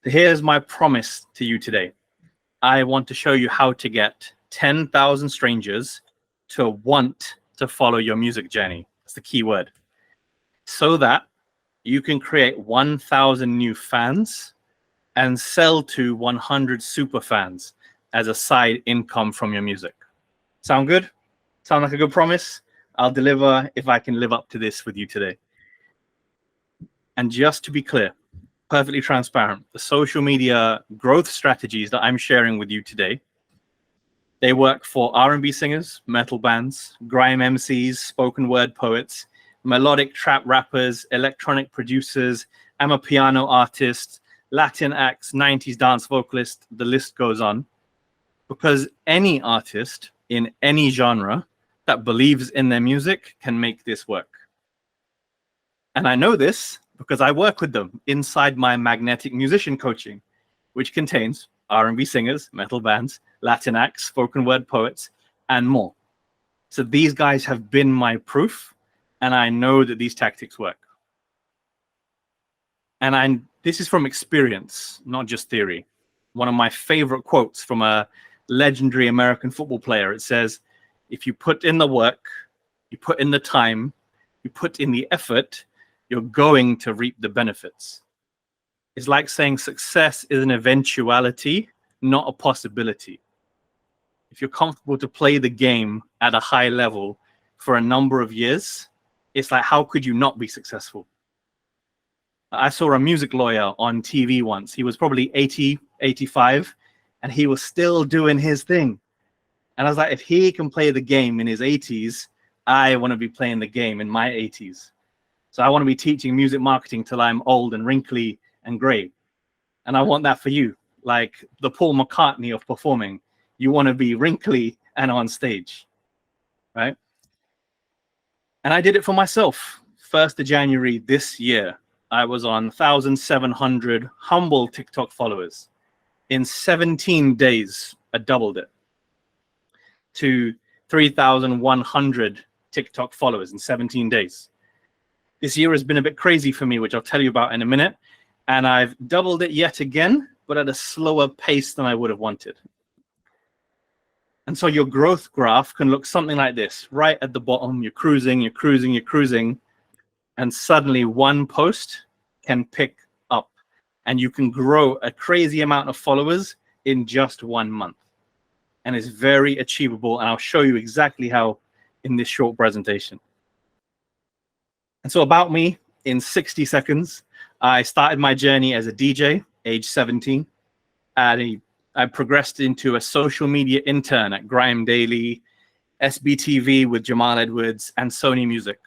Here's my promise to you today. I want to show you how to get 10,000 strangers to want to follow your music journey. That's the key word. So that you can create 1,000 new fans and sell to 100 super fans as a side income from your music. Sound good? Sound like a good promise? I'll deliver if I can live up to this with you today. And just to be clear, perfectly transparent, the social media growth strategies that I'm sharing with you today, they work for R&B singers, metal bands, grime MCs, spoken word poets, melodic trap rappers, electronic producers, amapiano artists, Latin acts, 90s dance vocalists, the list goes on. Because any artist in any genre that believes in their music can make this work. And I know this because I work with them inside my magnetic musician coaching, which contains R&B singers, metal bands, Latin acts, spoken word poets, and more. So these guys have been my proof, and I know that these tactics work. And this is from experience, not just theory. One of my favorite quotes from a legendary American football player, it says, if you put in the work, you put in the time, you put in the effort, you're going to reap the benefits. It's like saying success is an eventuality, not a possibility. If you're comfortable to play the game at a high level for a number of years, it's like, how could you not be successful? I saw a music lawyer on TV once. He was probably 80, 85, and he was still doing his thing. And I was like, if he can play the game in his 80s, I want to be playing the game in my 80s. So I want to be teaching music marketing till I'm old and wrinkly and gray. And I want that for you, like the Paul McCartney of performing. You want to be wrinkly and on stage, right? And I did it for myself. 1st of January this year, I was on 1,700 humble TikTok followers. In 17 days, I doubled it to 3,100 TikTok followers in 17 days. This year has been a bit crazy for me, which I'll tell you about in a minute. And I've doubled it yet again, but at a slower pace than I would have wanted. And so your growth graph can look something like this. Right at the bottom, you're cruising, you're cruising, you're cruising. And suddenly one post can pick up. And you can grow a crazy amount of followers in just 1 month. And it's very achievable. And I'll show you exactly how in this short presentation. And so about me, in 60 seconds, I started my journey as a DJ, age 17. I progressed into a social media intern at Grime Daily, SBTV with Jamal Edwards, and Sony Music.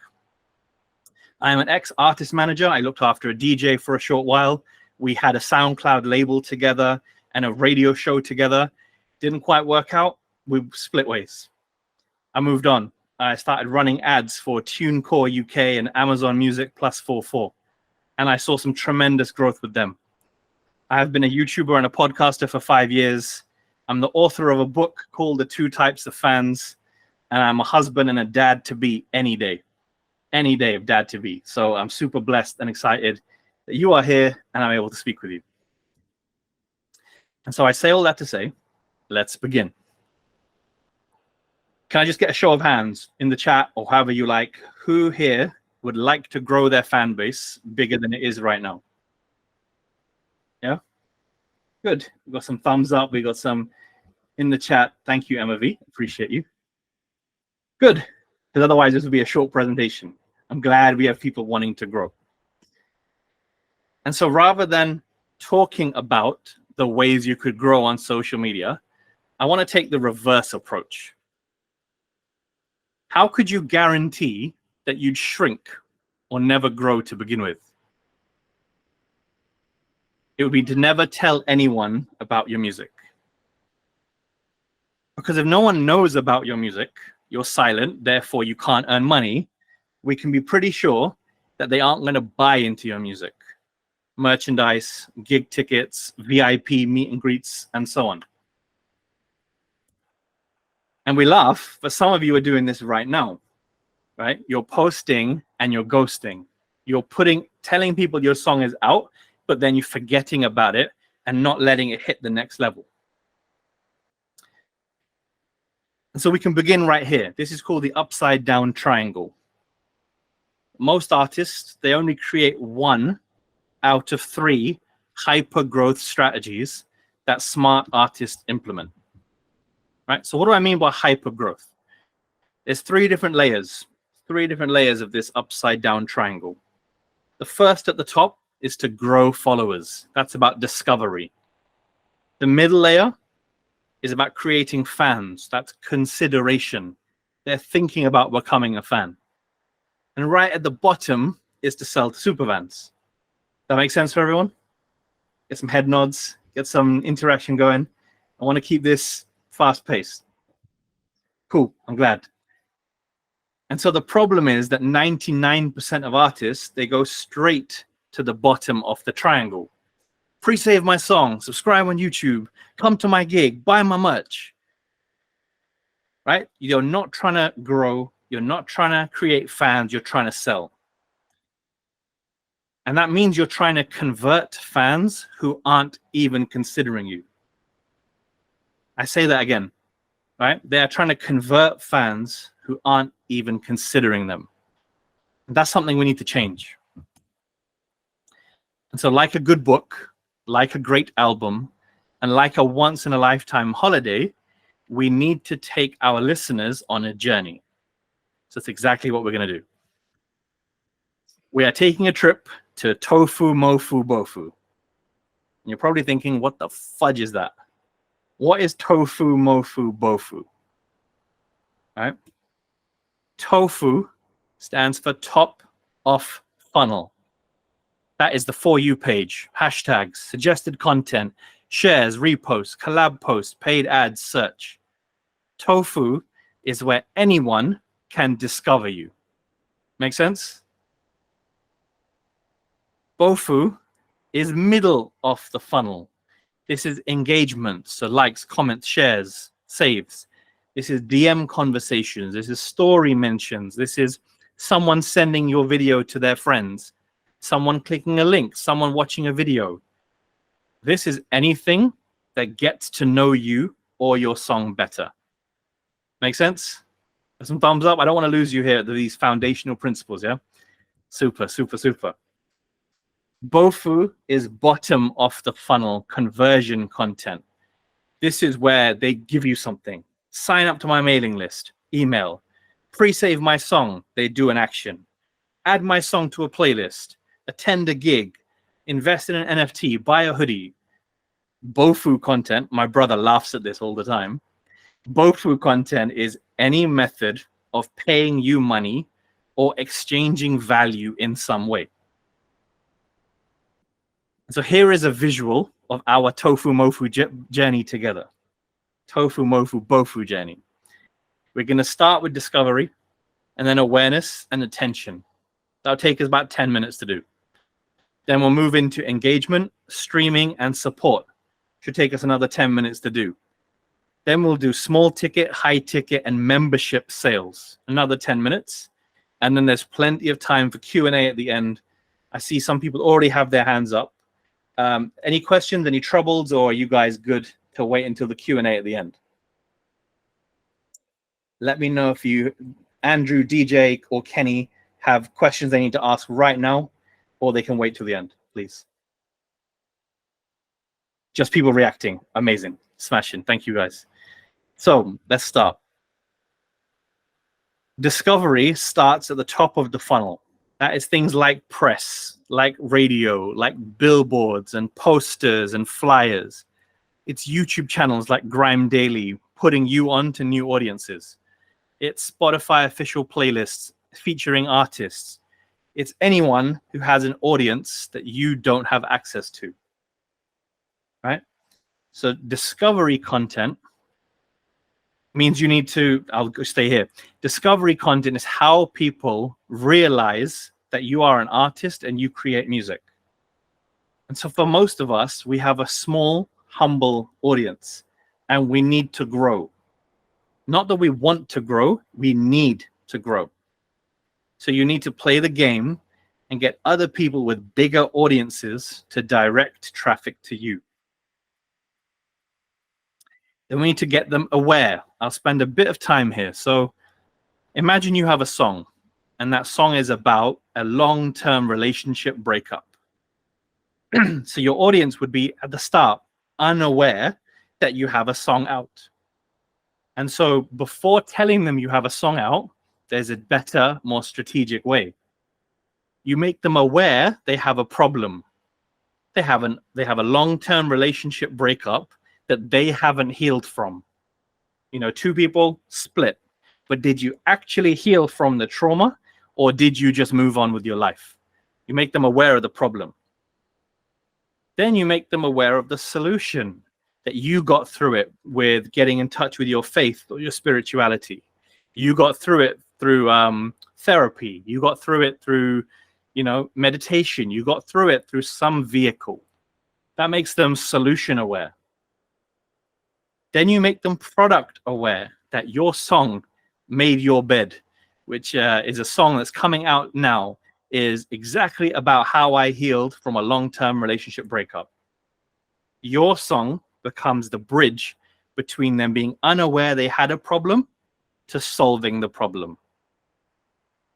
I am an ex-artist manager. I looked after a DJ for a short while. We had a SoundCloud label together and a radio show together. Didn't quite work out. We split ways. I moved on. I started running ads for TuneCore UK and Amazon Music +44. And I saw some tremendous growth with them. I have been a YouTuber and a podcaster for 5 years. I'm the author of a book called The 2 Types of Fans. And I'm a husband and a dad to be any day of dad to be. So I'm super blessed and excited that you are here and I'm able to speak with you. And so I say all that to say, let's begin. Can I just get a show of hands in the chat or however you like, who here would like to grow their fan base bigger than it is right now? Yeah? Good. We got some thumbs up. We got some in the chat. Thank you, Emma V. Appreciate you. Good. Because otherwise this would be a short presentation. I'm glad we have people wanting to grow. And so rather than talking about the ways you could grow on social media, I want to take the reverse approach. How could you guarantee that you'd shrink or never grow to begin with? It would be to never tell anyone about your music. Because if no one knows about your music, you're silent, therefore you can't earn money, we can be pretty sure that they aren't going to buy into your music. Merchandise, gig tickets, VIP meet and greets, and so on. And we laugh, but some of you are doing this right now, right? You're posting and you're ghosting. You're telling people your song is out, but then you're forgetting about it and not letting it hit the next level. And so we can begin right here. This is called the upside down triangle. Most artists, they only create 1 out of 3 hyper growth strategies that smart artists implement. Right? So what do I mean by hyper growth? There's 3 different layers of this upside down triangle. The first at the top is to grow followers. That's about discovery. The middle layer is about creating fans. That's consideration. They're thinking about becoming a fan. And right at the bottom is to sell to superfans. That makes sense for everyone? Get some head nods, get some interaction going. I want to keep this fast paced. Cool, I'm glad. And so the problem is that 99% of artists, they go straight to the bottom of the triangle. Pre-save my song, subscribe on YouTube, come to my gig, buy my merch. Right? You're not trying to grow. You're not trying to create fans. You're trying to sell. And that means you're trying to convert fans who aren't even considering you. I say that again, right? They are trying to convert fans who aren't even considering them. And that's something we need to change. And so like a good book, like a great album, and like a once-in-a-lifetime holiday, we need to take our listeners on a journey. So that's exactly what we're going to do. We are taking a trip to ToFu, MoFu, BoFu. And you're probably thinking, what the fudge is that? What is ToFu, MoFu, BoFu? Right? ToFu stands for top of funnel. That is the For You page, hashtags, suggested content, shares, reposts, collab posts, paid ads, search. ToFu is where anyone can discover you. Make sense? BoFu is middle of the funnel. This is engagement, so likes, comments, shares, saves. This is DM conversations. This is story mentions. This is someone sending your video to their friends, someone clicking a link, someone watching a video. This is anything that gets to know you or your song better. Make sense? Some thumbs up. I don't want to lose you here at these foundational principles, yeah? Super, super, super. BoFu is bottom of the funnel conversion content. This is where they give you something. Sign up to my mailing list, email, pre-save my song, they do an action. Add my song to a playlist, attend a gig, invest in an NFT, buy a hoodie. BoFu content, my brother laughs at this all the time. BoFu content is any method of paying you money or exchanging value in some way. So here is a visual of our ToFu MoFu journey together. ToFu MoFu BoFu journey. We're going to start with discovery and then awareness and attention. That'll take us about 10 minutes to do. Then we'll move into engagement, streaming, and support. Should take us another 10 minutes to do. Then we'll do small ticket, high ticket, and membership sales. Another 10 minutes. And then there's plenty of time for Q&A at the end. I see some people already have their hands up. Any questions, any troubles, or are you guys good to wait until the Q&A at the end? Let me know if you, Andrew, DJ, or Kenny, have questions they need to ask right now, or they can wait till the end, please. Just people reacting. Amazing. Smashing. Thank you, guys. So let's start. Discovery starts at the top of the funnel. That is things like press, like radio, like billboards and posters and flyers. It's YouTube channels like Grime Daily putting you on to new audiences. It's Spotify official playlists featuring artists. It's anyone who has an audience that you don't have access to, right? So discovery content means you need to, I'll stay here. Discovery content is how people realize that you are an artist and you create music. And so for most of us, we have a small, humble audience and we need to grow. Not that we want to grow, we need to grow. So you need to play the game and get other people with bigger audiences to direct traffic to you. Then we need to get them aware. I'll spend a bit of time here. So imagine you have a song, and that song is about a long-term relationship breakup. So your audience would be at the start unaware that you have a song out. And so before telling them you have a song out, there's a better, more strategic way. You make them aware they have a problem. They have a long-term relationship breakup that they haven't healed from. You know, two people split, but did you actually heal from the trauma, or did you just move on with your life? You make them aware of the problem. Then you make them aware of the solution, that you got through it with getting in touch with your faith or your spirituality. You got through it through therapy. You got through it through, you know, meditation. You got through it through some vehicle. That makes them solution aware. Then you make them product aware, that your song Made Your Bed, which is a song that's coming out now, is exactly about how I healed from a long-term relationship breakup. Your song becomes the bridge between them being unaware they had a problem to solving the problem.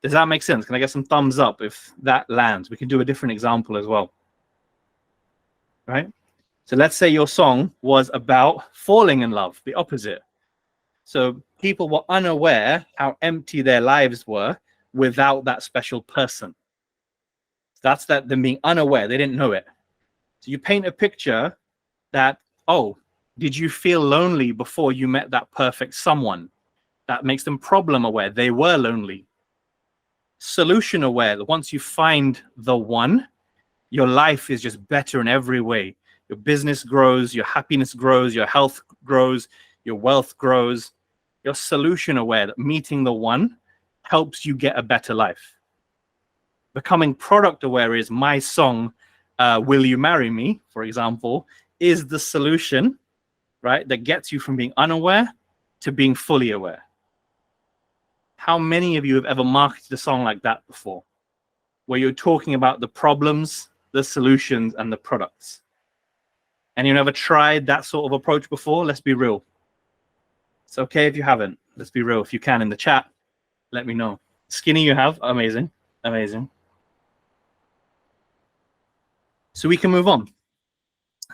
Does that make sense? Can I get some thumbs up if that lands? We can do a different example as well. Right? So let's say your song was about falling in love, the opposite. So people were unaware how empty their lives were without that special person. That's that, them being unaware. They didn't know it. So you paint a picture that, oh, did you feel lonely before you met that perfect someone? That makes them problem aware. They were lonely. Solution aware, that once you find the one, your life is just better in every way. Your business grows, your happiness grows, your health grows, your wealth grows. You're solution aware, that meeting the one helps you get a better life. Becoming product aware is my song, Will You Marry Me, for example, is the solution, right, that gets you from being unaware to being fully aware. How many of you have ever marketed a song like that before, where you're talking about the problems, the solutions, and the products? And you never tried that sort of approach before? Let's be real. It's okay if you haven't. Let's be real. If you can in the chat, let me know. Skinny, you have? Amazing. Amazing. So we can move on.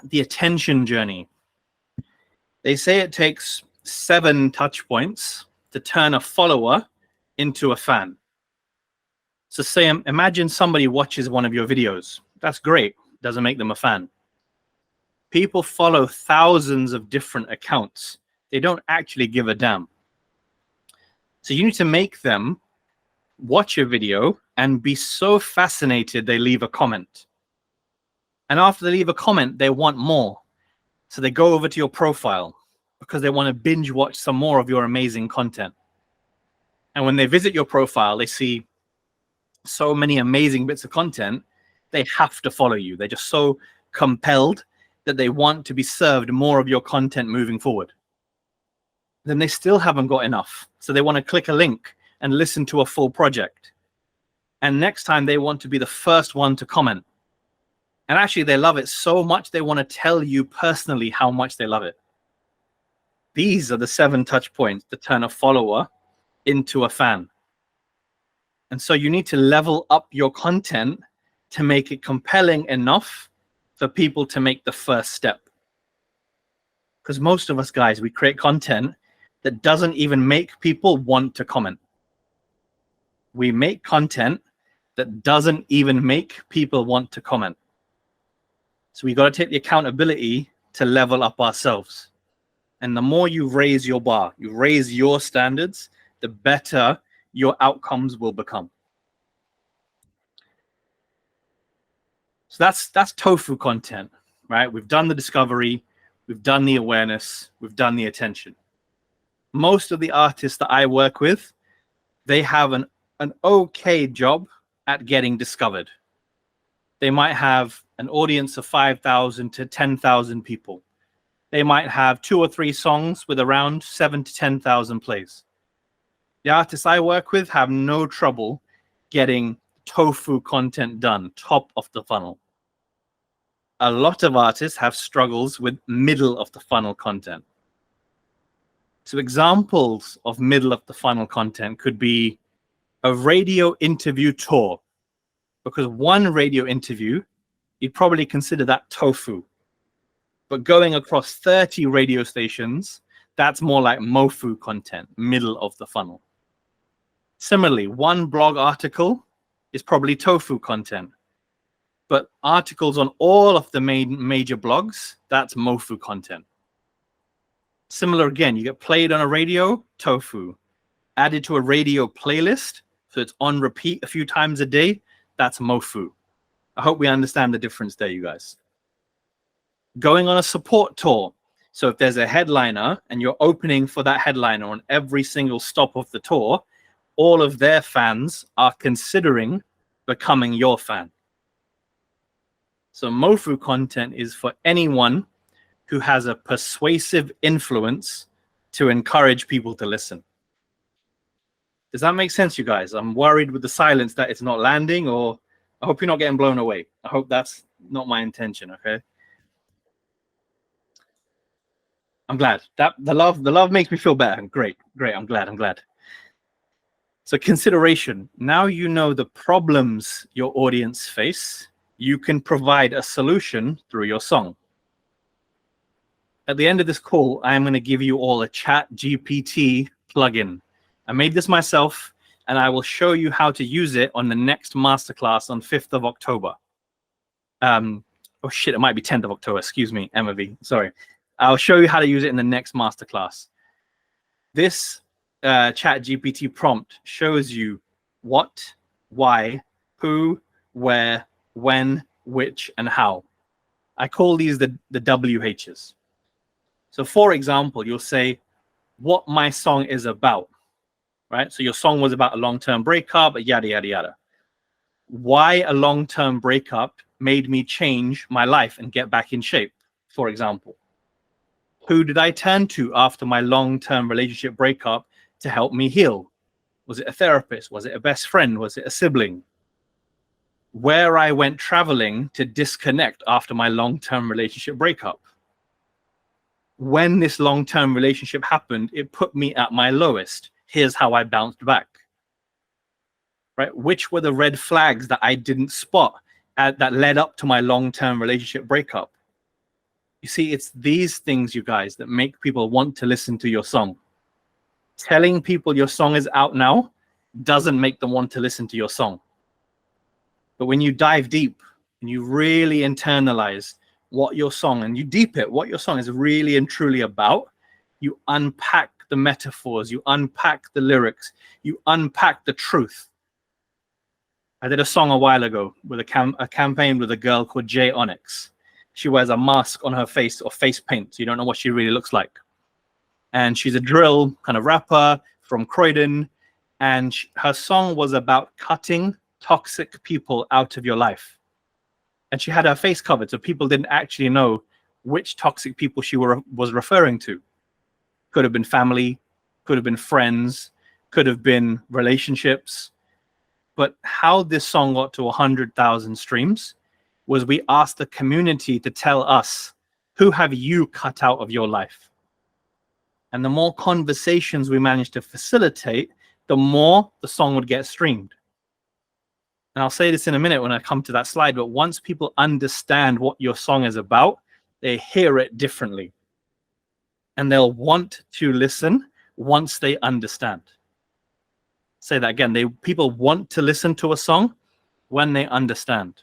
The attention journey. They say it takes 7 touch points to turn a follower into a fan. So say, imagine somebody watches one of your videos. That's great. Doesn't make them a fan. People follow thousands of different accounts. They don't actually give a damn. So you need to make them watch a video and be so fascinated they leave a comment. And after they leave a comment, they want more. So they go over to your profile because they want to binge watch some more of your amazing content. And when they visit your profile, they see so many amazing bits of content, they have to follow you. They're just so compelled that they want to be served more of your content moving forward. Then they still haven't got enough. So they want to click a link and listen to a full project. And next time they want to be the first one to comment. And actually they love it so much, they want to tell you personally how much they love it. These are the 7 touch points to turn a follower into a fan. And so you need to level up your content to make it compelling enough for people to make the first step. Because most of us guys, we create content that doesn't even make people want to comment. We make content that doesn't even make people want to comment. So we got to take the accountability to level up ourselves. And the more you raise your bar, you raise your standards, the better your outcomes will become. So that's ToFu content, right? We've done the discovery, we've done the awareness, we've done the attention. Most of the artists that I work with, they have an okay job at getting discovered. They might have an audience of 5,000 to 10,000 people. They might have 2 or 3 songs with around 7,000 to 10,000 plays. The artists I work with have no trouble getting ToFu content done, top of the funnel. A lot of artists have struggles with middle of the funnel content. So examples of middle of the funnel content could be a radio interview tour, because one radio interview, you'd probably consider that ToFu. But going across 30 radio stations, that's more like MoFu content, middle of the funnel. Similarly, one blog article is probably ToFu content. But articles on all of the major blogs, that's MoFu content. Similar again, you get played on a radio, ToFu. Added to a radio playlist, so it's on repeat a few times a day, that's MoFu. I hope we understand the difference there, you guys. Going on a support tour. So if there's a headliner and you're opening for that headliner on every single stop of the tour, all of their fans are considering becoming your fan. So MoFu content is for anyone who has a persuasive influence to encourage people to listen. Does that make sense, you guys? I'm worried with the silence that it's not landing, or I hope you're not getting blown away. I hope that's not my intention, okay? I'm glad. That the love makes me feel better. Great. I'm glad. So consideration. Now you know the problems your audience face. You can provide a solution through your song. At the end of this call, I am going to give you all a ChatGPT plugin. I made this myself, and I will show you how to use it on the next masterclass on 5th of October. Oh shit, it might be 10th of October. Excuse me, Emma V. Sorry. I'll show you how to use it in the next masterclass. This ChatGPT prompt shows you what, why, who, where, when, which, and how. I call these the WHs. So for example, you'll say what my song is about, right? So your song was about a long-term breakup, yada, yada, yada. Why a long-term breakup made me change my life and get back in shape, for example. Who did I turn to after my long-term relationship breakup to help me heal? Was it a therapist? Was it a best friend? Was it a sibling? Where I went traveling to disconnect after my long-term relationship breakup. When this long-term relationship happened, it put me at my lowest. Here's how I bounced back. Right? Which were the red flags that I didn't spot that led up to my long-term relationship breakup? You see, it's these things, you guys, that make people want to listen to your song. Telling people your song is out now doesn't make them want to listen to your song. But when you dive deep and you really internalize what your song, and you deep it, what your song is really and truly about, you unpack the metaphors, you unpack the lyrics, you unpack the truth. I did a song a while ago with a campaign with a girl called Jay Onyx. She wears a mask on her face, or face paint, so you don't know what she really looks like. And she's a drill kind of rapper from Croydon, and her song was about cutting toxic people out of your life. And she had her face covered, so people didn't actually know which toxic people she was referring to. Could have been family, could have been friends, could have been relationships. But how this song got to 100,000 streams was we asked the community to tell us, who have you cut out of your life? And the more conversations we managed to facilitate, the more the song would get streamed. And I'll say this in a minute when I come to that slide, but once people understand what your song is about, they hear it differently. And they'll want to listen once they understand. Say that again. People want to listen to a song when they understand.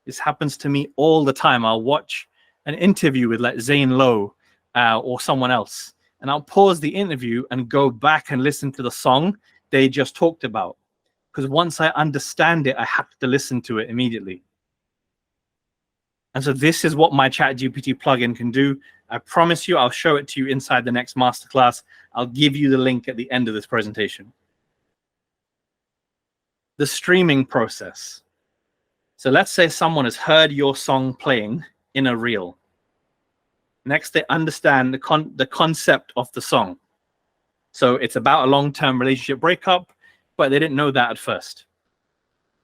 This happens to me all the time. I'll watch an interview with like Zane Lowe or someone else, and I'll pause the interview and go back and listen to the song they just talked about. Because once I understand it, I have to listen to it immediately. And so this is what my ChatGPT plugin can do. I promise you, I'll show it to you inside the next masterclass. I'll give you the link at the end of this presentation. The streaming process. So let's say someone has heard your song playing in a reel. Next, they understand the concept of the song. So it's about a long-term relationship breakup, but they didn't know that at first.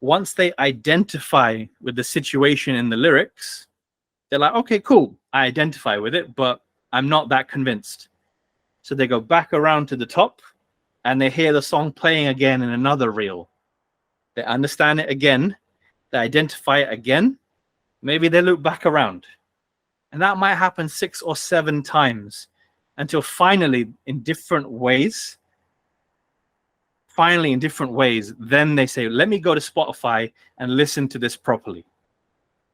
Once they identify with the situation in the lyrics, they're like, okay, cool, I identify with it, but I'm not that convinced. So they go back around to the top and they hear the song playing again in another reel. They understand it again. They identify it again. Maybe they loop back around. And that might happen 6 or 7 times until finally, in different ways, then they say, let me go to Spotify and listen to this properly.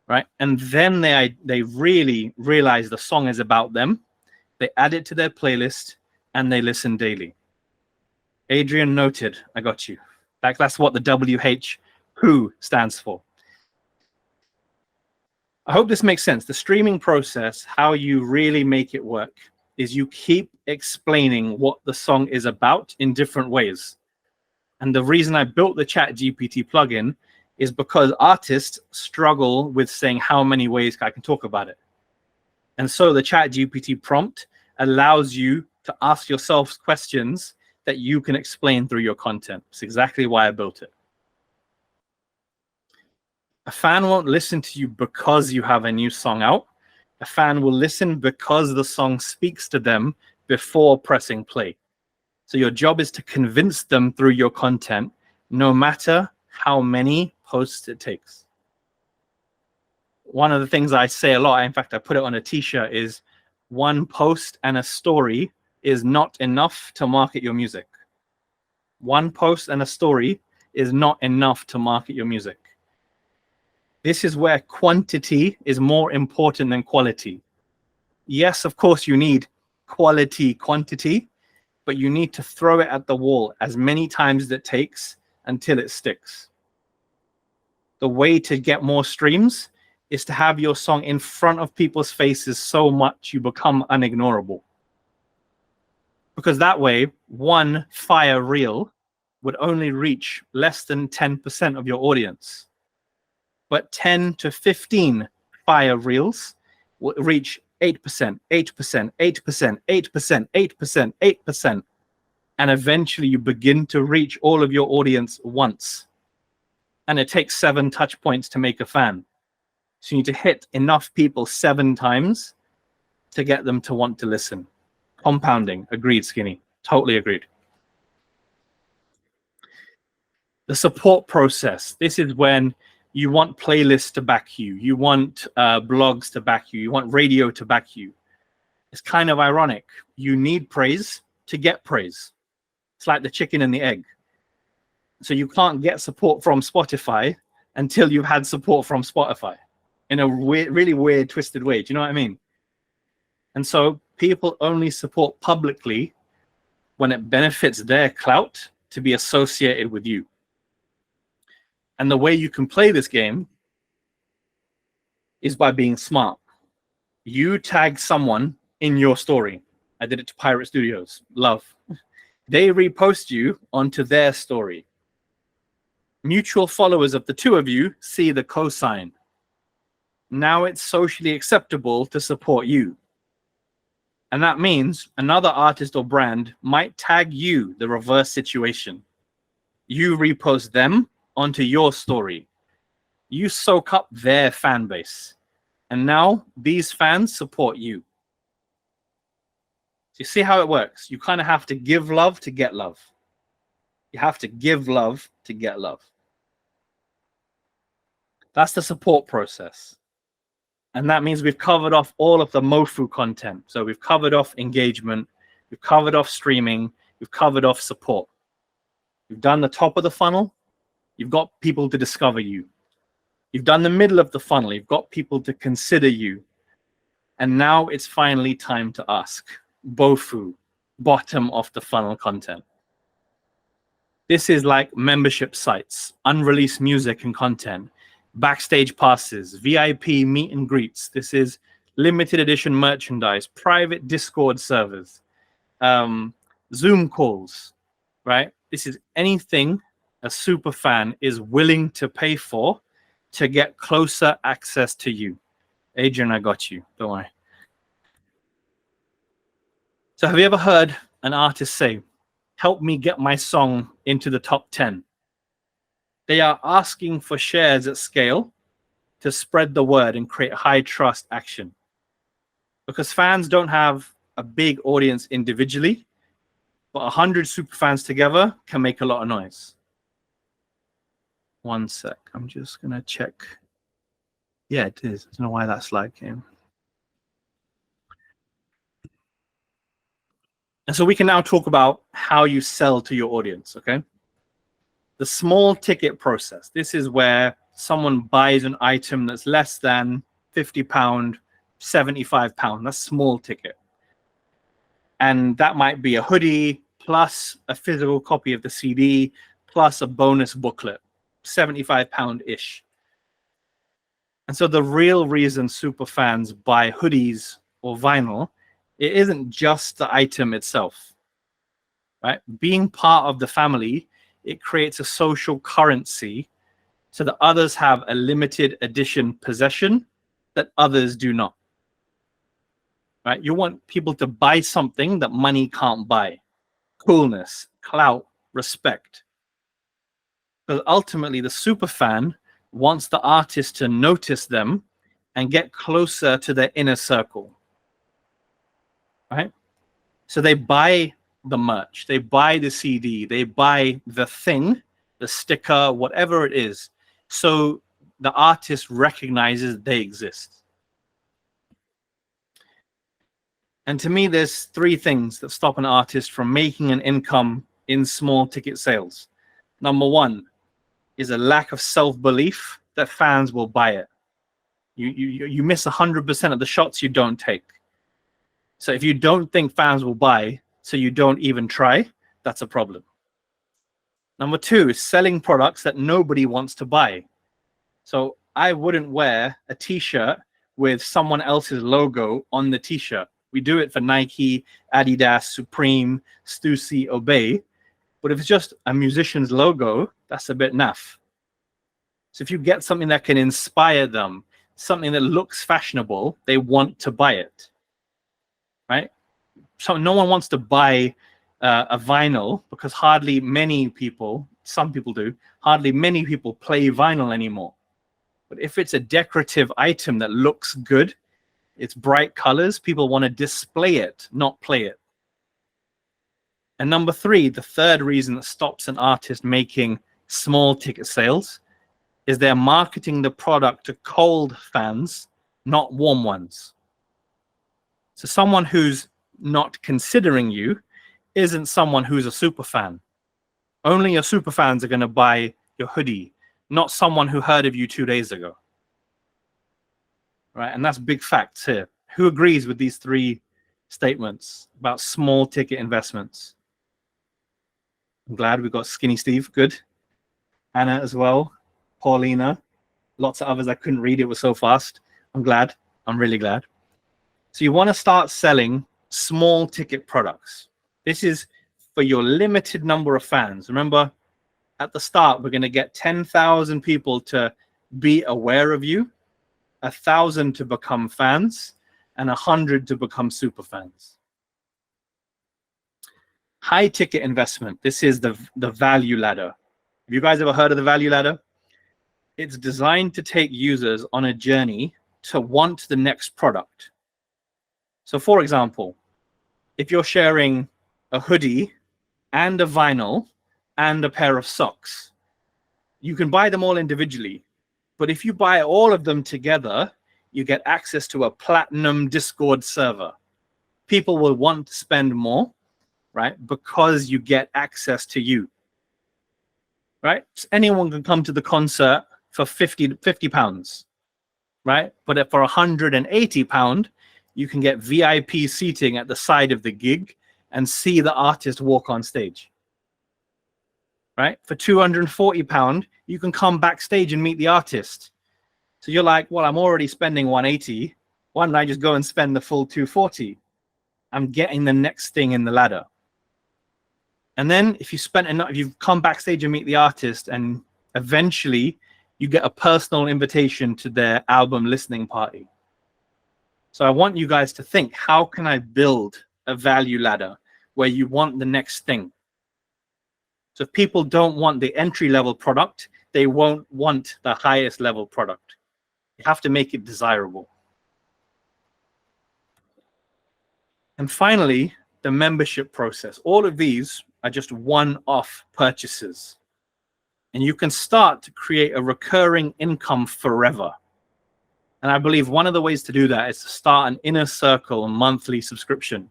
Right? And then they really realize the song is about them. They add it to their playlist and they listen daily. Adrian noted, I got you. That's what the WHU stands for. I hope this makes sense. The streaming process, how you really make it work, is you keep explaining what the song is about in different ways. And the reason I built the ChatGPT plugin is because artists struggle with saying how many ways I can talk about it. And so the ChatGPT prompt allows you to ask yourself questions that you can explain through your content. It's exactly why I built it. A fan won't listen to you because you have a new song out. A fan will listen because the song speaks to them before pressing play. So your job is to convince them through your content, no matter how many posts it takes. One of the things I say a lot, in fact, I put it on a t-shirt, is one post and a story is not enough to market your music. One post and a story is not enough to market your music. This is where quantity is more important than quality. Yes, of course, you need quality quantity, but you need to throw it at the wall as many times as it takes until it sticks. The way to get more streams is to have your song in front of people's faces so much you become unignorable. Because that way, one fire reel would only reach less than 10% of your audience. But 10 to 15 fire reels will reach 8%, 8%, 8%, 8%, 8%, 8%. And eventually you begin to reach all of your audience once. And it takes 7 touch points to make a fan. So you need to hit enough people 7 times to get them to want to listen. Compounding, agreed, Skinny. Totally agreed. The support process. This is when you want playlists to back you. You want blogs to back you. You want radio to back you. It's kind of ironic. You need praise to get praise. It's like the chicken and the egg. So you can't get support from Spotify until you've had support from Spotify in a weird, really weird, twisted way. Do you know what I mean? And so people only support publicly when it benefits their clout to be associated with you. And the way you can play this game is by being smart. You tag someone in your story. I did it to Pirate Studios. Love. They repost you onto their story. Mutual followers of the two of you see the cosign. Now it's socially acceptable to support you. And that means another artist or brand might tag you, the reverse situation. You repost them onto your story. You soak up their fan base. And now these fans support you. So you see how it works? You kind of have to give love to get love. You have to give love to get love. That's the support process. And that means we've covered off all of the MoFu content. So we've covered off engagement, we've covered off streaming, we've covered off support. You've done the top of the funnel, you've got people to discover you. You've done the middle of the funnel, you've got people to consider you. And now it's finally time to ask. BoFu, bottom of the funnel content. This is like membership sites, unreleased music and content, backstage passes, VIP meet and greets. This is limited edition merchandise, private Discord servers, Zoom calls, right? This is anything a super fan is willing to pay for to get closer access to you. Adrian, I got you. Don't worry. So have you ever heard an artist say, help me get my song into the top 10? They are asking for shares at scale to spread the word and create high trust action. Because fans don't have a big audience individually, but 100 super fans together can make a lot of noise. One sec, I'm just gonna check. Yeah, it is. I don't know why that slide came. And so we can now talk about how you sell to your audience, okay? The small ticket process. This is where someone buys an item that's less than £50, £75. That's small ticket. And that might be a hoodie plus a physical copy of the CD plus a bonus booklet, £75-ish. And so the real reason super fans buy hoodies or vinyl, it isn't just the item itself, right? Being part of the family, it creates a social currency so that others have a limited edition possession that others do not, right? You want people to buy something that money can't buy. Coolness, clout, respect. Because ultimately the super fan wants the artist to notice them and get closer to their inner circle, right? So they buy the merch, they buy the CD, they buy the thing, the sticker, whatever it is, so the artist recognizes they exist. And to me, there's three things that stop an artist from making an income in small ticket sales. Number one is a lack of self-belief that fans will buy it. You miss 100% of the shots you don't take. So if you don't think fans will buy, so you don't even try, that's a problem. Number two is selling products that nobody wants to buy. So I wouldn't wear a t-shirt with someone else's logo on the t-shirt. We do it for Nike, Adidas, Supreme, Stussy, Obey. But if it's just a musician's logo, that's a bit naff. So if you get something that can inspire them, something that looks fashionable, they want to buy it, right? So no one wants to buy a vinyl because hardly many people, some people do, hardly many people play vinyl anymore. But if it's a decorative item that looks good, it's bright colors, people want to display it, not play it. And number three, the third reason that stops an artist making small ticket sales is they're marketing the product to cold fans, not warm ones. So someone who's not considering you isn't someone who's a super fan. Only your super fans are going to buy your hoodie, not someone who heard of you 2 days ago. Right? And that's big facts here. Who agrees with these three statements about small ticket investments? I'm glad we got Skinny Steve. Good. Anna as well. Paulina. Lots of others I couldn't read. It was so fast. I'm glad. I'm really glad. So you want to start selling small ticket products. This is for your limited number of fans. Remember, at the start, we're going to get 10,000 people to be aware of you, 1,000 to become fans, and 100 to become super fans. High ticket investment. This is the value ladder. Have you guys ever heard of the value ladder? It's designed to take users on a journey to want the next product. So for example, if you're sharing a hoodie and a vinyl and a pair of socks, you can buy them all individually. But if you buy all of them together, you get access to a platinum Discord server. People will want to spend more, right? Because you get access to you, right? So anyone can come to the concert for 50 pounds, right? But for £180, you can get VIP seating at the side of the gig and see the artist walk on stage, right? For £240, you can come backstage and meet the artist. So you're like, well, I'm already spending 180. Why don't I just go and spend the full 240? I'm getting the next thing in the ladder. And then if you spent enough, if you've come backstage and meet the artist, and eventually you get a personal invitation to their album listening party. So I want you guys to think, how can I build a value ladder where you want the next thing? So if people don't want the entry level product, they won't want the highest level product. You have to make it desirable. And finally, the membership process. All of these are just one-off purchases. And you can start to create a recurring income forever. And I believe one of the ways to do that is to start an inner circle monthly subscription.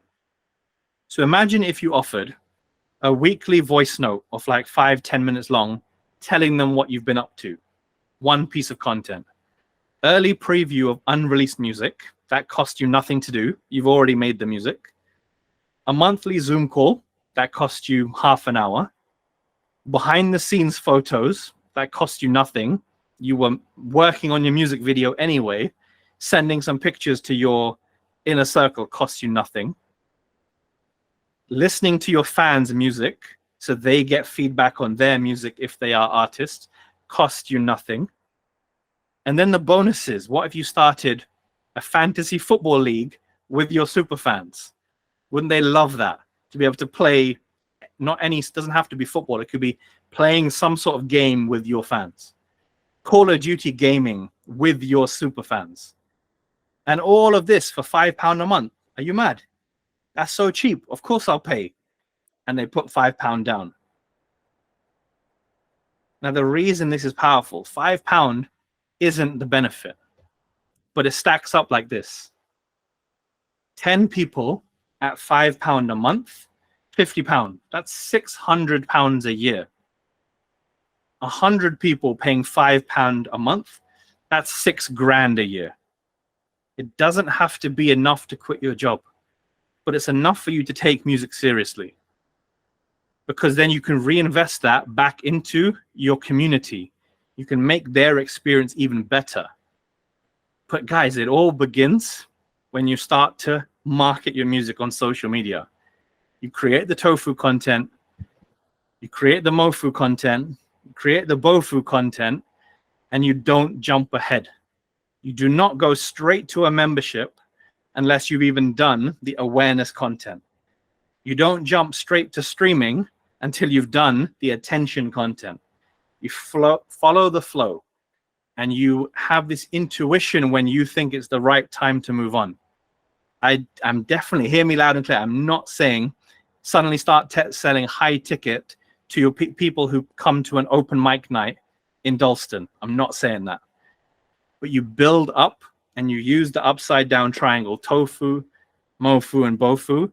So imagine if you offered a weekly voice note of like 5-10 minutes long, telling them what you've been up to. One piece of content. Early preview of unreleased music. That costs you nothing to do. You've already made the music. A monthly Zoom call. That costs you half an hour. Behind the scenes photos. That cost you nothing. You were working on your music video anyway. Sending some pictures to your inner circle costs you nothing. Listening to your fans' music so they get feedback on their music if they are artists costs you nothing. And then the bonuses. What if you started a fantasy football league with your super fans? Wouldn't they love that? To be able to play, doesn't have to be football. It could be playing some sort of game with your fans. Call of Duty gaming with your super fans. And all of this for £5 a month. Are you mad? That's so cheap. Of course I'll pay. And they put £5 down. Now, the reason this is powerful, £5 isn't the benefit, but it stacks up like this. 10 people at £5 a month, £50. That's £600 a year. 100 people paying £5 a month, that's $6,000 a year. It doesn't have to be enough to quit your job, but it's enough for you to take music seriously, because then you can reinvest that back into your community. You can make their experience even better. But guys, it all begins when you start to market your music on social media. You create the ToFu content, you create the MoFu content, you create the BoFu content, and you don't jump ahead. You do not go straight to a membership unless you've even done the awareness content. You don't jump straight to streaming until you've done the attention content. You follow the flow, and you have this intuition when you think it's the right time to move on. I'm definitely, hear me loud and clear, I'm not saying suddenly start selling high ticket to your people who come to an open mic night in Dalston. I'm not saying that. But you build up and you use the upside down triangle, ToFu, MoFu, and BoFu,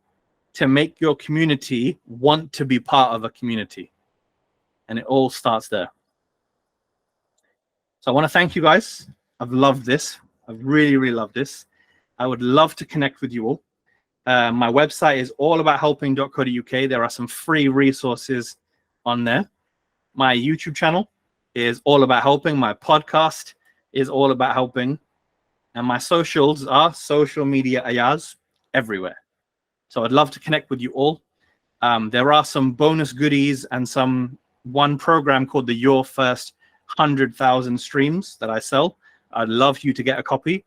to make your community want to be part of a community. And it all starts there. So I want to thank you guys. I've loved this. I've really, really loved this. I would love to connect with you all. My website is allabouthelping.co.uk. There are some free resources on there. My YouTube channel is All About Helping. My podcast is All About Helping. And my socials are social media Ayaz everywhere. So I'd love to connect with you all. There are some bonus goodies and one program called the Your First 100,000 Streams that I sell. I'd love you to get a copy.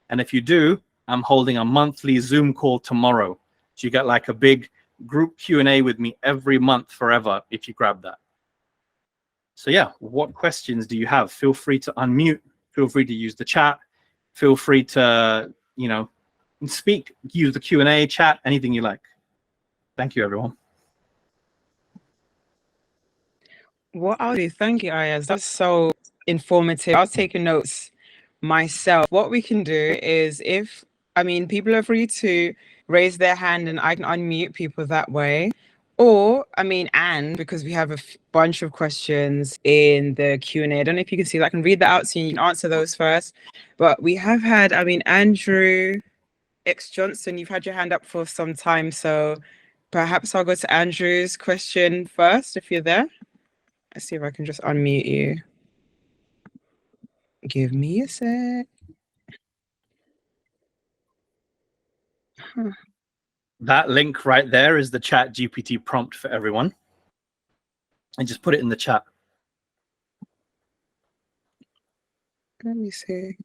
And if you do, I'm holding a monthly Zoom call tomorrow. So you get like a big group Q&A with me every month forever if you grab that. So yeah, what questions do you have? Feel free to unmute. Feel free to use the chat. Feel free to, speak, use the Q&A, chat, anything you like. Thank you, everyone. What I'll do, thank you, Ayaz. That's so informative. I was taking notes myself. What we can do is people are free to raise their hand and I can unmute people that way. Or, because we have a bunch of questions in the Q&A. I don't know if you can see that. I can read that out so you can answer those first. But we have had, Andrew X Johnson, you've had your hand up for some time. So perhaps I'll go to Andrew's question first, if you're there. Let's see if I can just unmute you. Give me a sec. Huh. That link right there is the Chat GPT prompt for everyone. And just put it in the chat. Let me see.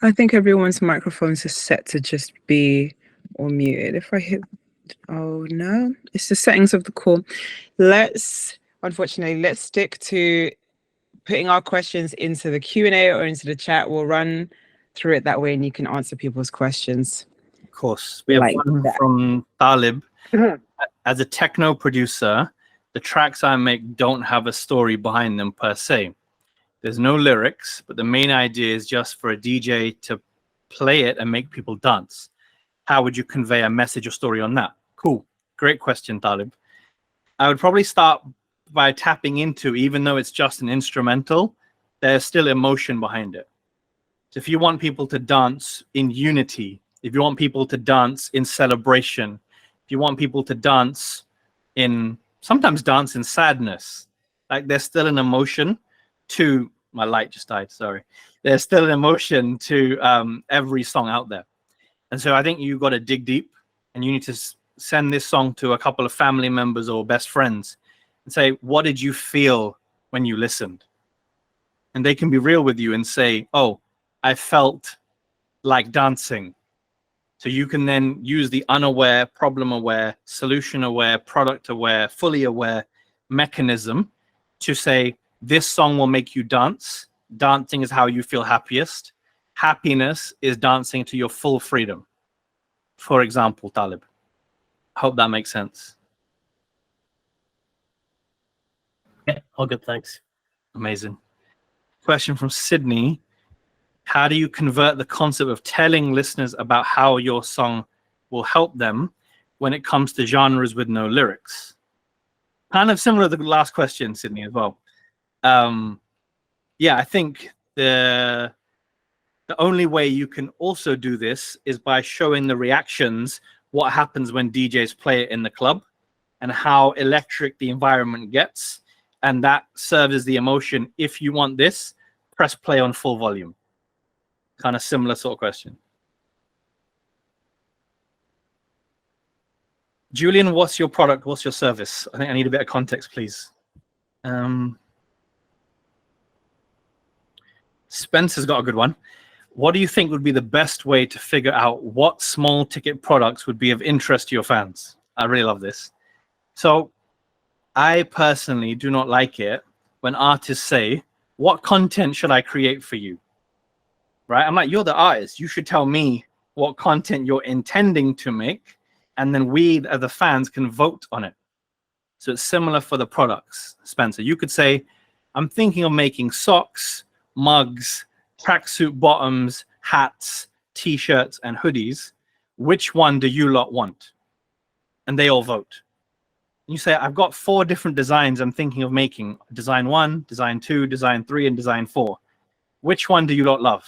I think everyone's microphones are set to just be on muted. If I hit, oh no, it's the settings of the call. Unfortunately, let's stick to putting our questions into the Q&A or into the chat. We'll run through it that way and you can answer people's questions. course. We have like one that. from Talib. As a techno producer, the tracks I make don't have a story behind them per se. There's no lyrics, but the main idea is just for a DJ to play it and make people dance. How would you convey a message or story on that? Cool. Great question, Talib. I would probably start by tapping into, even though it's just an instrumental, there's still emotion behind it. So if you want people to dance in unity, if you want people to dance in celebration, if you want people to dance in, sometimes dance in sadness, like there's still an emotion to, my light just died, sorry. There's still an emotion to every song out there. And so I think you've got to dig deep, and you need to send this song to a couple of family members or best friends and say, what did you feel when you listened? And they can be real with you and say, oh, I felt like dancing. So you can then use the unaware, problem aware, solution aware, product aware, fully aware mechanism to say, this song will make you dance. Dancing is how you feel happiest. Happiness is dancing to your full freedom. For example, Talib. Hope that makes sense. Yeah, all good, thanks. Amazing. Question from Sydney. How do you convert the concept of telling listeners about how your song will help them when it comes to genres with no lyrics? Kind of similar to the last question, Sydney, as well. Yeah, I think the only way you can also do this is by showing the reactions, what happens when DJs play it in the club and how electric the environment gets. And that serves as the emotion. If you want this, press play on full volume. Kind of similar sort of question. Julian, what's your product? What's your service? I think I need a bit of context, please. Spencer's got a good one. What do you think would be the best way to figure out what small ticket products would be of interest to your fans? I really love this. So I personally do not like it when artists say, what content should I create for you? Right? I'm like, you're the artist. You should tell me what content you're intending to make. And then we, as the fans, can vote on it. So it's similar for the products, Spencer. You could say, I'm thinking of making socks, mugs, tracksuit bottoms, hats, t-shirts, and hoodies. Which one do you lot want? And they all vote. You say, I've got 4 different designs I'm thinking of making. Design 1, design 2, design 3, and design 4. Which one do you lot love?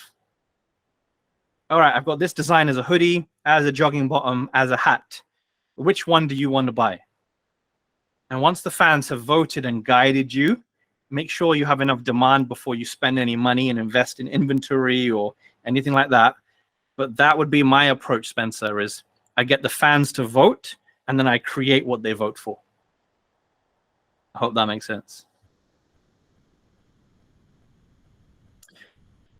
All right, I've got this design as a hoodie, as a jogging bottom, as a hat. Which one do you want to buy? And once the fans have voted and guided you, make sure you have enough demand before you spend any money and invest in inventory or anything like that. But that would be my approach, Spencer, is I get the fans to vote and then I create what they vote for. I hope that makes sense.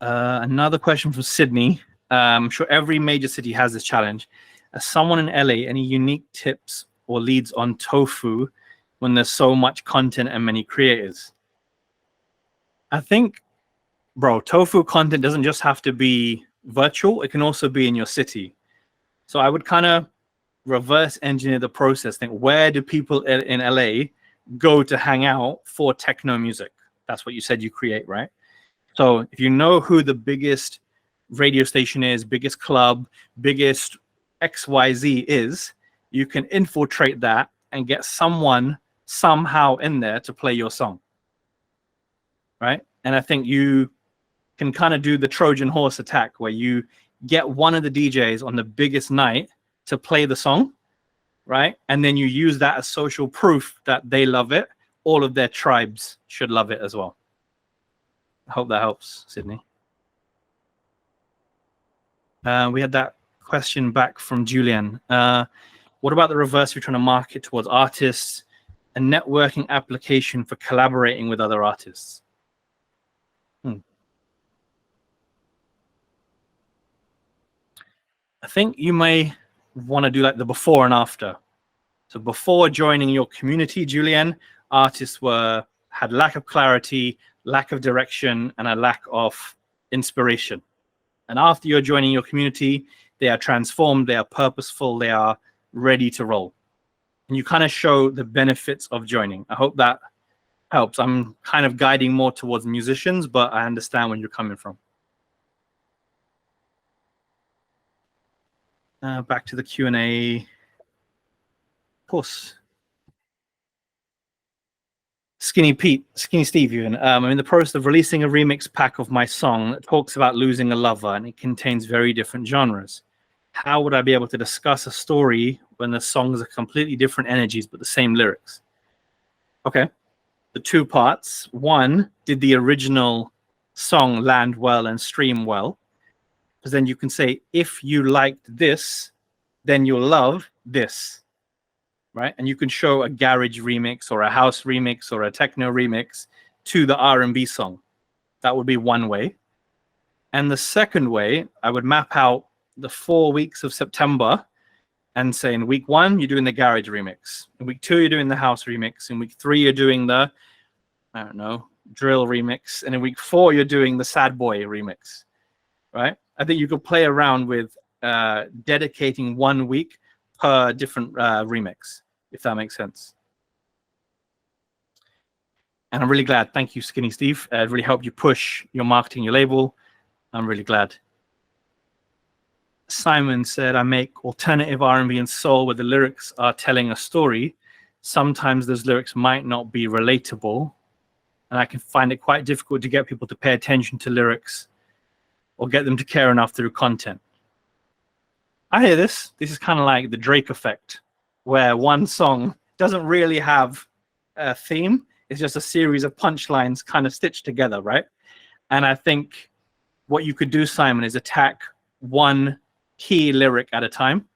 Another question from Sydney. I'm sure every major city has this challenge. As someone in LA, any unique tips or leads on ToFu when there's so much content and many creators? I think, bro, ToFu content doesn't just have to be virtual. It can also be in your city. So I would kind of reverse engineer the process. Think, where do people in LA go to hang out for techno music? That's what you said you create, right? So if you know who the biggest radio station is, biggest club, biggest XYZ is, you can infiltrate that and get someone somehow in there to play your song, right? And I think you can kind of do the Trojan horse attack where you get one of the DJs on the biggest night to play the song, right? And then you use that as social proof that they love it. All of their tribes should love it as well. I hope that helps, Sydney. We had that question back from Julian. What about the reverse? We're trying to market towards artists, a networking application for collaborating with other artists. I think you may want to do like the before and after. So before joining your community, Julian, artists had lack of clarity, lack of direction, and a lack of inspiration. And after you're joining your community, they are transformed, they are purposeful, they are ready to roll. And you kind of show the benefits of joining. I hope that helps. I'm kind of guiding more towards musicians, but I understand where you're coming from. Back to the Q&A. Of course. Skinny Steve, even. I'm in the process of releasing a remix pack of my song that talks about losing a lover, and it contains very different genres. How would I be able to discuss a story when the songs are completely different energies but the same lyrics? Okay, the two parts. One, did the original song land well and stream well? Because then you can say, if you liked this, then you'll love this. Right? And you can show a garage remix or a house remix or a techno remix to the R&B song. That would be one way. And the second way, I would map out the 4 weeks of September and say in week 1, you're doing the garage remix. In week 2, you're doing the house remix. In week 3, you're doing the, I don't know, drill remix. And in week 4, you're doing the sad boy remix, right? I think you could play around with dedicating 1 week per different remix, if that makes sense. And I'm really glad. Thank you, Skinny Steve. It really helped you push your marketing, your label. I'm really glad. Simon said, I make alternative R&B and soul where the lyrics are telling a story. Sometimes those lyrics might not be relatable, and I can find it quite difficult to get people to pay attention to lyrics or get them to care enough through content. I hear this. This is kind of like the Drake effect, where one song doesn't really have a theme. It's just a series of punchlines kind of stitched together, right? And I think what you could do, Simon, is attack one key lyric at a time.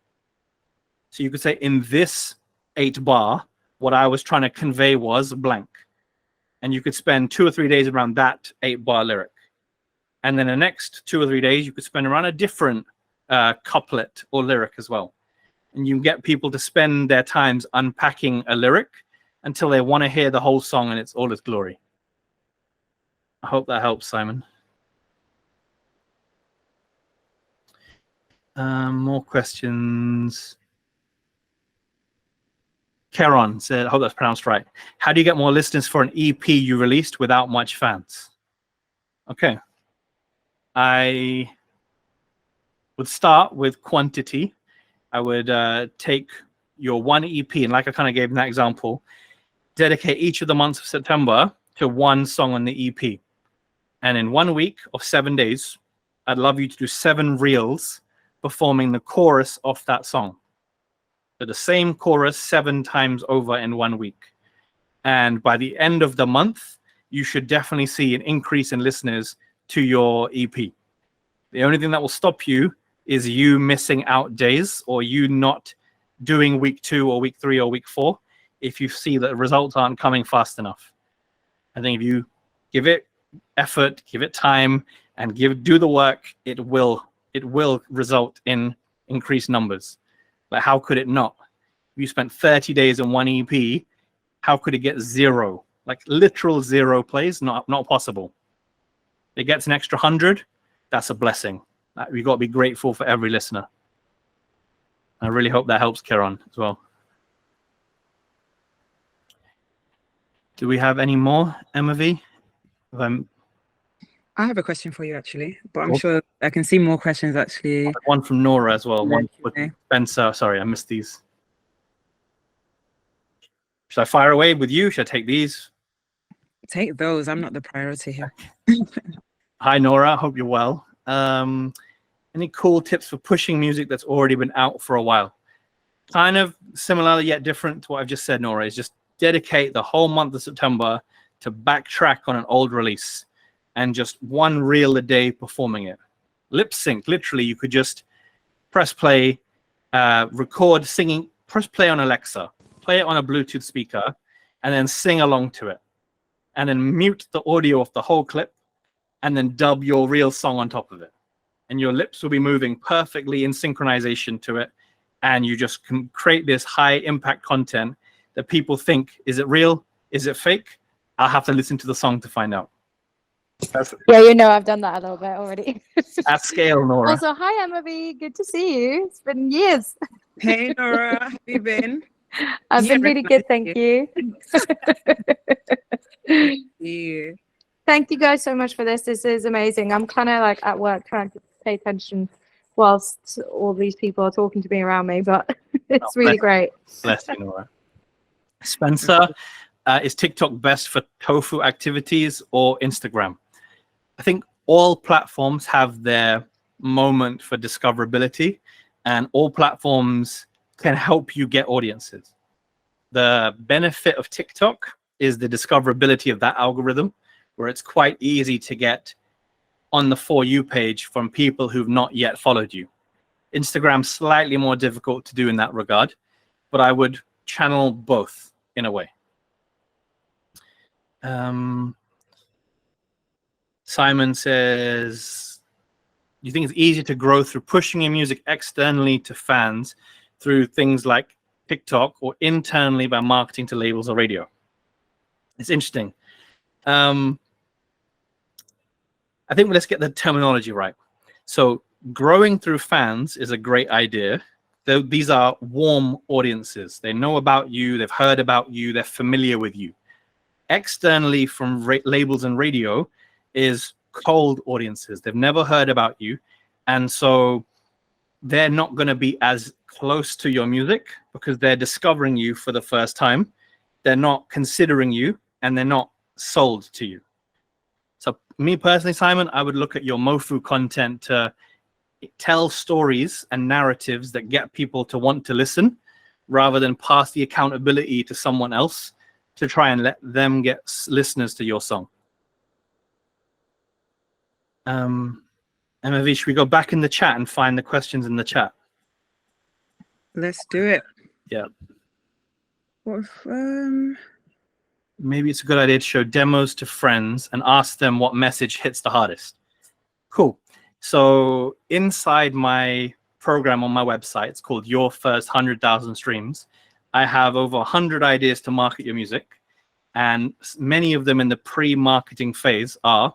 So you could say, in this 8 bar, what I was trying to convey was blank. And you could spend 2 or 3 days around that 8 bar lyric. And then the next 2 or 3 days, you could spend around a different couplet or lyric as well. And you get people to spend their times unpacking a lyric until they want to hear the whole song in all its glory. I hope that helps, Simon. More questions. Karon said, I hope that's pronounced right. How do you get more listeners for an EP you released without much fans? Okay. I would start with quantity. I would take your one EP, and like I kind of gave in that example, dedicate each of the months of September to one song on the EP. And in 1 week of 7 days, I'd love you to do 7 reels performing the chorus of that song. So the same chorus 7 times over in 1 week. And by the end of the month, you should definitely see an increase in listeners to your EP. The only thing that will stop you is you missing out days or you not doing week 2 or week 3 or week 4 if you see that the results aren't coming fast enough. I think if you give it effort, give it time, and do the work, it will result in increased numbers. But how could it not? If you spent 30 days on one EP, how could it get 0? Like literal 0 plays? Not possible. It gets an extra 100, that's a blessing. We've got to be grateful for every listener. I really hope that helps Karon as well. Do we have any more, Emma V? I have a question for you, actually, but I'm sure I can see more questions, actually. One from Nora as well. One for Okay. Spencer. Sorry, I missed these. Should I fire away with you? Should I take these? Take those. I'm not the priority here. Hi, Nora. Hope you're well. Any cool tips for pushing music that's already been out for a while? Kind of similar yet different to what I've just said, Nora, is just dedicate the whole month of September to backtrack on an old release and just 1 reel a day performing it. Lip sync, literally, you could just press play, record singing, press play on Alexa, play it on a Bluetooth speaker, and then sing along to it. And then mute the audio of the whole clip and then dub your real song on top of it. And your lips will be moving perfectly in synchronization to it. And you just can create this high impact content that people think, is it real? Is it fake? I'll have to listen to the song to find out. That's Yeah, you know, I've done that a little bit already. at scale, Nora. Also, hi, Emma B. Good to see you. It's been years. Hey Nora, how have you been? I've Yeah, been really good, thank you. Yeah. Thank you guys so much for this. This is amazing. I'm kind of like at work trying to pay attention whilst all these people are talking to me around me, but it's really great. Bless you, Nora. Spencer, is TikTok best for ToFu activities or Instagram? I think all platforms have their moment for discoverability, and all platforms can help you get audiences. The benefit of TikTok is the discoverability of that algorithm, where it's quite easy to get on the For You page from people who've not yet followed you. Instagram's slightly more difficult to do in that regard, but I would channel both in a way. Simon says, do you think it's easier to grow through pushing your music externally to fans through things like TikTok, or internally by marketing to labels or radio? It's interesting. I think let's get the terminology right. So growing through fans is a great idea. These are warm audiences. They know about you, they've heard about you, they're familiar with you. Externally from labels and radio is cold audiences. They've never heard about you, and so they're not going to be as close to your music because they're discovering you for the first time. They're not considering you, and they're not sold to you. So me personally, Simon, I would look at your MoFu content to tell stories and narratives that get people to want to listen, rather than pass the accountability to someone else to try and let them get listeners to your song. Emma V, should we go back in the chat and find the questions in the chat? Let's do it. Yeah. What if, Maybe it's a good idea to show demos to friends and ask them what message hits the hardest. Cool. So inside my program on my website, it's called Your First 100,000 Streams. I have over 100 ideas to market your music, and many of them in the pre-marketing phase are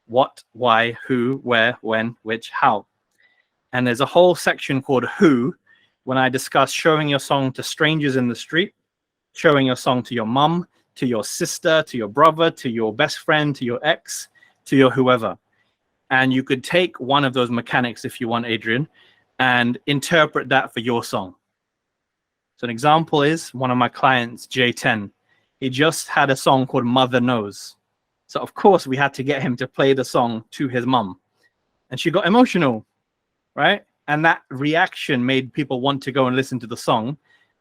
what, why, who, where, when, which, how. And there's a whole section called Who, when I discuss showing your song to strangers in the street, showing your song to your mum, to your sister, to your brother, to your best friend, to your ex, to your whoever. And you could take one of those mechanics, if you want, Adrian, and interpret that for your song. So an example is one of my clients, J10. He just had a song called Mother Knows. So of course we had to get him to play the song to his mum. And she got emotional, right? And that reaction made people want to go and listen to the song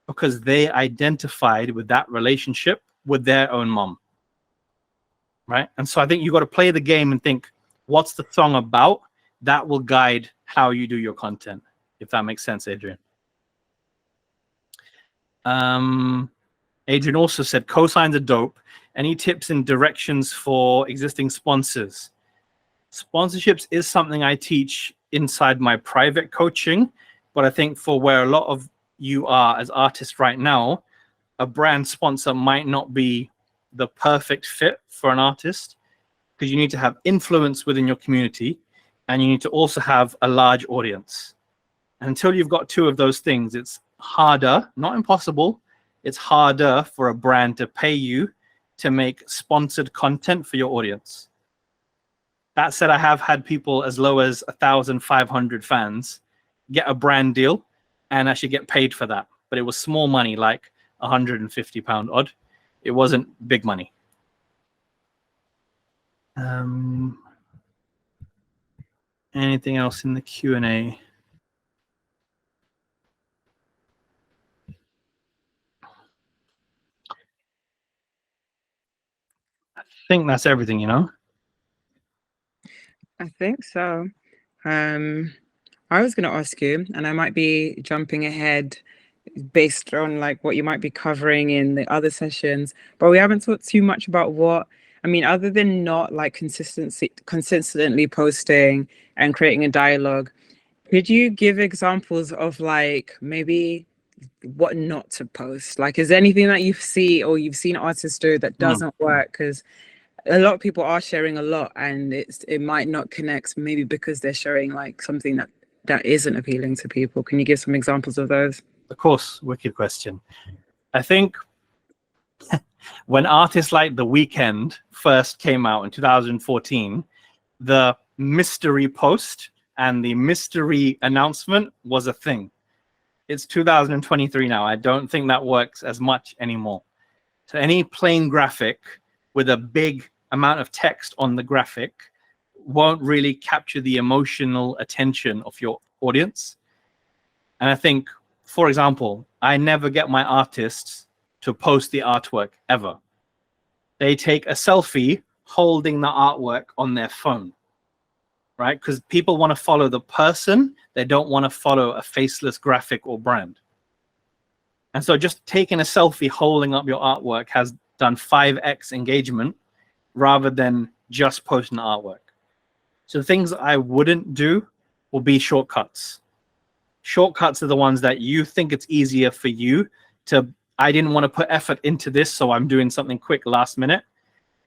because they identified with that relationship with their own mum, right? And so I think you got to play the game and think, what's the song about? That will guide how you do your content, if that makes sense, Adrian. Adrian also said cosigns are dope. Any tips and directions for existing sponsors? Sponsorships is something I teach inside my private coaching, but I think for where a lot of you are as artists right now, a brand sponsor might not be the perfect fit for an artist, because you need to have influence within your community, and you need to also have a large audience. And until you've got two of those things, it's harder, not impossible, it's harder for a brand to pay you to make sponsored content for your audience. That said, I have had people as low as 1,500 fans get a brand deal and actually get paid for that. But it was small money, like £150 odd. It wasn't big money. Anything else in the Q&A? I think that's everything, you know? I think so. I was going to ask you, and I might be jumping ahead based on like what you might be covering in the other sessions, but we haven't talked too much about what, I mean, other than not like consistently posting and creating a dialogue, could you give examples of like maybe what not to post? Like, is there anything that you see or you've seen artists do that doesn't work? Because a lot of people are sharing a lot, and it might not connect, maybe because they're sharing like something that isn't appealing to people. Can you give some examples of those? Of course, wicked question. I think when artists like The Weeknd first came out in 2014, the mystery post and the mystery announcement was a thing. It's 2023 now. I don't think that works as much anymore. So any plain graphic with a big amount of text on the graphic won't really capture the emotional attention of your audience. And I think, for example, I never get my artists to post the artwork ever. They take a selfie holding the artwork on their phone, right? Because people want to follow the person. They don't want to follow a faceless graphic or brand. And so just taking a selfie holding up your artwork has done 5x engagement rather than just posting the artwork. So the things I wouldn't do will be shortcuts. Shortcuts are the ones that you think it's easier for you to, I didn't want to put effort into this, so I'm doing something quick last minute.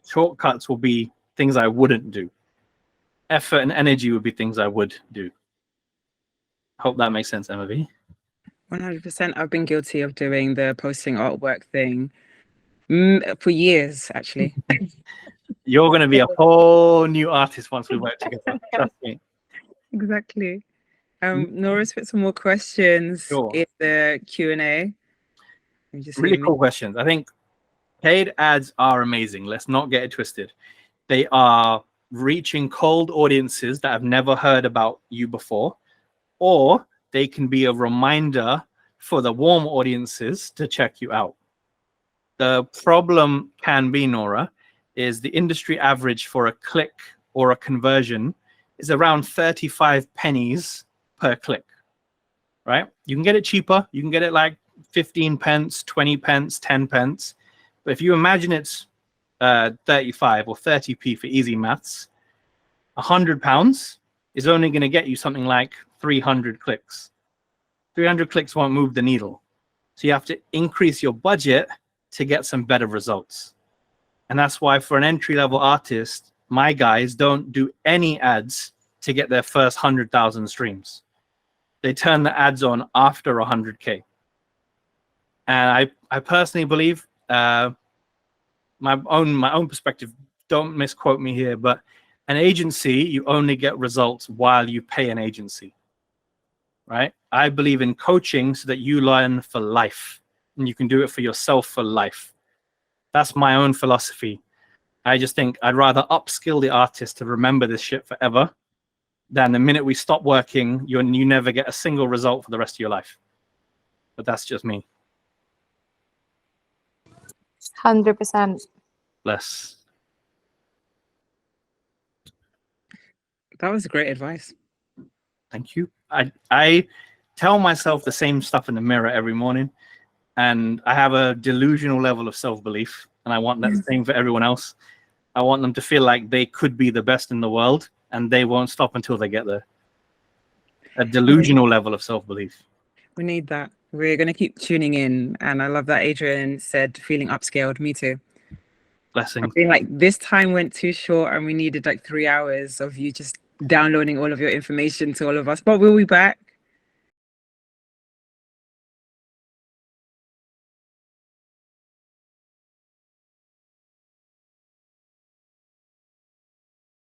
Shortcuts will be things I wouldn't do. Effort and energy would be things I would do. Hope that makes sense, Emma V. 100%. I've been guilty of doing the posting artwork thing for years, actually. You're going to be a whole new artist once we work together. Trust me. Exactly. Nora's put some more questions Sure. in the Q&A. Really cool questions. I think paid ads are amazing. Let's not get it twisted. They are reaching cold audiences that have never heard about you before, or they can be a reminder for the warm audiences to check you out. The problem can be, Nora, is the industry average for a click or a conversion is around 35 pennies per click, right? You can get it cheaper. You can get it like 15 pence, 20 pence, 10 pence. But if you imagine it's 35 or 30p for easy maths, £100 is only going to get you something like 300 clicks. 300 clicks won't move the needle. So you have to increase your budget to get some better results. And that's why for an entry-level artist, my guys don't do any ads to get their first 100,000 streams. They turn the ads on after 100K. And I personally believe, my own perspective, don't misquote me here, but an agency, you only get results while you pay an agency, right? I believe in coaching so that you learn for life and you can do it for yourself for life. That's my own philosophy. I just think I'd rather upskill the artist to remember this shit forever than the minute we stop working, you never get a single result for the rest of your life. But that's just me. 100%. Bless. That was great advice. Thank you. I tell myself the same stuff in the mirror every morning, and I have a delusional level of self-belief, and I want that same for everyone else. I want them to feel like they could be the best in the world, and they won't stop until they get there. A delusional level of self-belief. We need that. We're going to keep tuning in. And I love that Adrian said feeling upscaled. Me too. Blessings. I feel like this time went too short and we needed like 3 hours of you just downloading all of your information to all of us. But we'll be back.